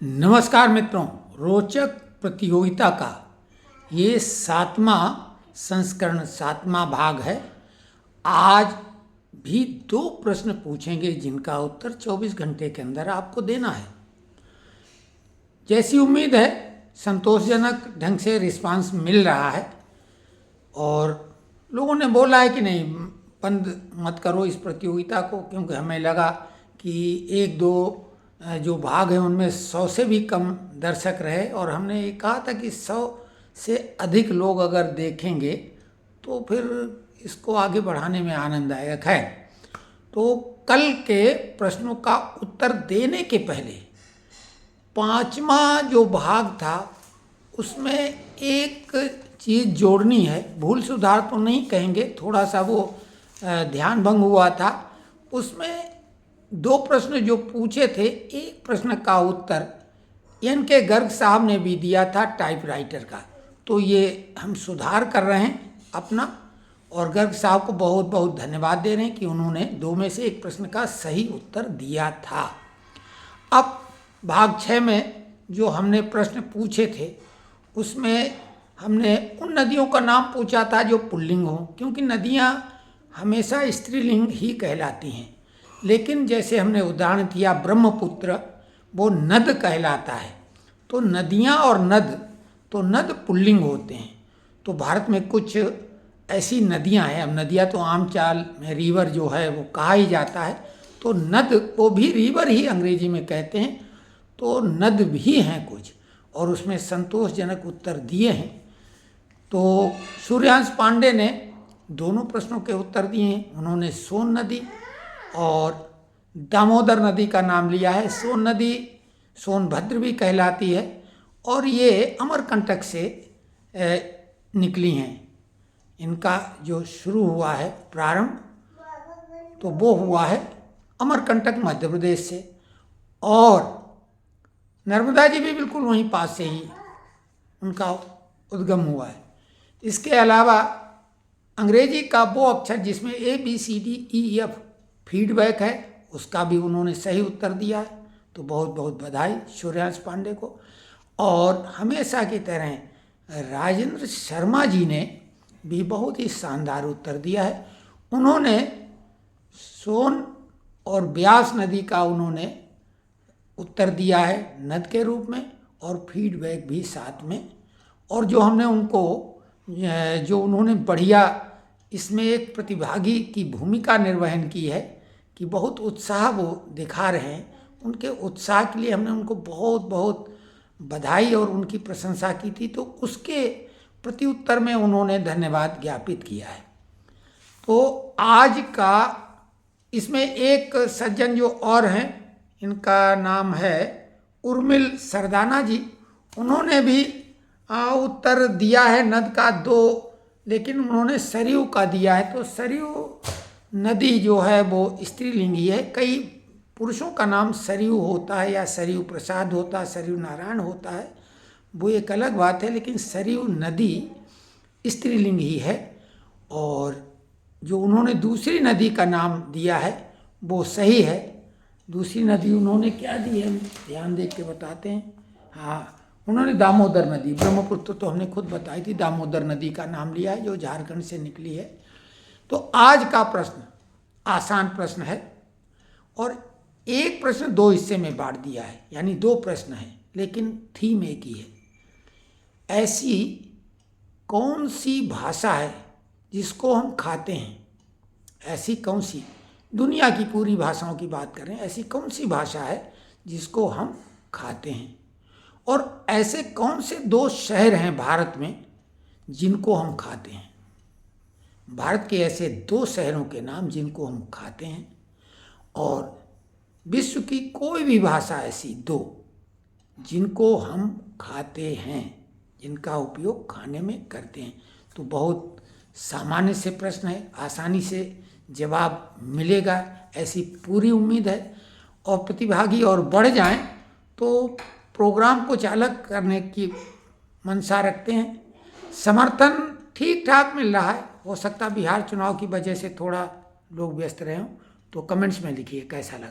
नमस्कार मित्रों, रोचक प्रतियोगिता का ये 7वां संस्करण 7वां भाग है। आज भी 2 प्रश्न पूछेंगे जिनका उत्तर 24 घंटे के अंदर आपको देना है। जैसी उम्मीद है संतोषजनक ढंग से रिस्पांस मिल रहा है और लोगों ने बोला है कि नहीं, बंद मत करो इस प्रतियोगिता को, क्योंकि हमें लगा कि 1-2 जो भाग हैं उनमें 100 से भी कम दर्शक रहे और हमने ये कहा था कि 100 से अधिक लोग अगर देखेंगे तो फिर इसको आगे बढ़ाने में आनंद आएगा। खैर, तो कल के प्रश्नों का उत्तर देने के पहले 5वां जो भाग था उसमें एक चीज़ जोड़नी है। भूल सुधार तो नहीं कहेंगे, थोड़ा सा वो ध्यान भंग हुआ था। उसमें 2 प्रश्न जो पूछे थे, एक प्रश्न का उत्तर एन.के. गर्ग साहब ने भी दिया था टाइपराइटर का, तो ये हम सुधार कर रहे हैं अपना और गर्ग साहब को बहुत बहुत धन्यवाद दे रहे हैं कि उन्होंने 2 में से एक प्रश्न का सही उत्तर दिया था। अब भाग 6 में जो हमने प्रश्न पूछे थे उसमें हमने उन नदियों का नाम पूछा था जो पुल्लिंग हो, क्योंकि नदियाँ हमेशा स्त्रीलिंग ही कहलाती हैं। लेकिन जैसे हमने उदाहरण दिया ब्रह्मपुत्र, वो नद कहलाता है, तो नदियाँ और नद पुल्लिंग होते हैं। तो भारत में कुछ ऐसी नदियाँ हैं, अब नदियाँ तो आम चाल में रिवर जो है वो कहा ही जाता है, तो नद को भी रिवर ही अंग्रेजी में कहते हैं, तो नद भी हैं कुछ, और उसमें संतोषजनक उत्तर दिए हैं। तो सूर्यांश पांडे ने दोनों प्रश्नों के उत्तर दिए हैं। उन्होंने सोन नदी और दामोदर नदी का नाम लिया है। सोन नदी सोनभद्र भी कहलाती है और ये अमरकंटक से निकली हैं। इनका जो शुरू हुआ है प्रारंभ, तो वो हुआ है अमरकंटक मध्य प्रदेश से, और नर्मदा जी भी बिल्कुल वहीं पास से ही उनका उद्गम हुआ है। इसके अलावा अंग्रेजी का वो अक्षर जिसमें ABCDEF फीडबैक है, उसका भी उन्होंने सही उत्तर दिया है, तो बहुत बहुत बधाई सूर्यांश पांडे को। और हमेशा की तरह राजेंद्र शर्मा जी ने भी बहुत ही शानदार उत्तर दिया है। उन्होंने सोन और ब्यास नदी का उन्होंने उत्तर दिया है नद के रूप में और फीडबैक भी साथ में। और जो हमने उनको जो उन्होंने बढ़िया इसमें एक प्रतिभागी की भूमिका निर्वहन की है कि बहुत उत्साह वो दिखा रहे हैं, उनके उत्साह के लिए हमने उनको बहुत बहुत बधाई और उनकी प्रशंसा की थी, तो उसके प्रति उत्तर में उन्होंने धन्यवाद ज्ञापित किया है। तो आज का इसमें एक सज्जन जो और हैं, इनका नाम है उर्मिल सरदाना जी, उन्होंने भी उत्तर दिया है नद का 2, लेकिन उन्होंने सरयू का दिया है। तो सरयू नदी जो है वो स्त्रीलिंगी है। कई पुरुषों का नाम सरयू होता है या सरयू प्रसाद होता है, सरयू नारायण होता है, वो एक अलग बात है, लेकिन सरयू नदी स्त्रीलिंग ही है। और जो उन्होंने दूसरी नदी का नाम दिया है वो सही है। दूसरी नदी उन्होंने क्या दी है, ध्यान देख के बताते हैं। हाँ, उन्होंने दामोदर नदी, ब्रह्मपुत्र तो हमने खुद बताई थी, दामोदर नदी का नाम लिया है जो झारखंड से निकली है। तो आज का प्रश्न आसान प्रश्न है और एक प्रश्न 2 हिस्से में बांट दिया है, यानी 2 प्रश्न हैं लेकिन थीम एक ही है। ऐसी कौन सी भाषा है जिसको हम खाते हैं? ऐसी कौन सी, दुनिया की पूरी भाषाओं की बात करें, ऐसी कौन सी भाषा है जिसको हम खाते हैं? और ऐसे कौन से 2 शहर हैं भारत में जिनको हम खाते हैं? भारत के ऐसे 2 शहरों के नाम जिनको हम खाते हैं। और विश्व की कोई भी भाषा ऐसी 2 जिनको हम खाते हैं, जिनका उपयोग खाने में करते हैं। तो बहुत सामान्य से प्रश्न है, आसानी से जवाब मिलेगा ऐसी पूरी उम्मीद है। और प्रतिभागी और बढ़ जाएं तो प्रोग्राम को चालक करने की मंशा रखते हैं। समर्थन ठीक ठाक मिल रहा है, हो सकता बिहार चुनाव की वजह से थोड़ा लोग व्यस्त रहे हों, तो कमेंट्स में लिखिए कैसा लगा।